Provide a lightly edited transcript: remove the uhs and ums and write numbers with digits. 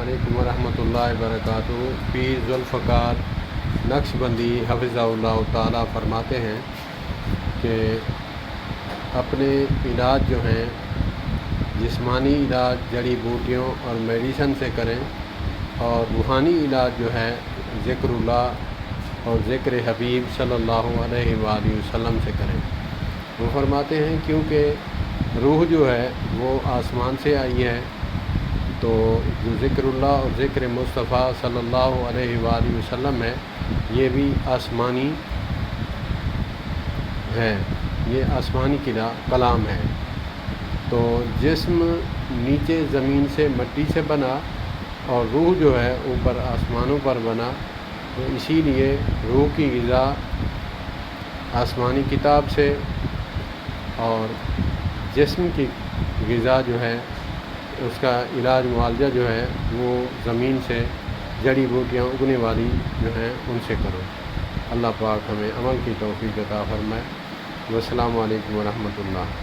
علیکم ورحمۃ اللہ وبرکاتہ۔ پیر ذوالفقار نقشبندی حفظہ اللہ تعالیٰ فرماتے ہیں کہ اپنے علاج جو ہیں جسمانی علاج جڑی بوٹیوں اور میڈیسن سے کریں، اور روحانی علاج جو ہے ذکر اللہ اور ذکر حبیب صلی اللہ علیہ وآلہ وسلم سے کریں۔ وہ فرماتے ہیں کیونکہ روح جو ہے وہ آسمان سے آئی ہے، تو جو ذکر اللہ اور ذکر مصطفیٰ صلی اللہ علیہ وآلہ وسلم ہے یہ بھی آسمانی ہے، یہ آسمانی کلام ہے۔ تو جسم نیچے زمین سے مٹی سے بنا اور روح جو ہے اوپر آسمانوں پر بنا، تو اسی لیے روح کی غذا آسمانی کتاب سے اور جسم کی غذا جو ہے اس کا علاج معالجہ جو ہے وہ زمین سے جڑی بوٹیاں اگنے والی جو ہیں ان سے کرو۔ اللہ پاک ہمیں عمل کی توفیق عطا فرمائے۔ والسلام علیکم ورحمۃ اللہ۔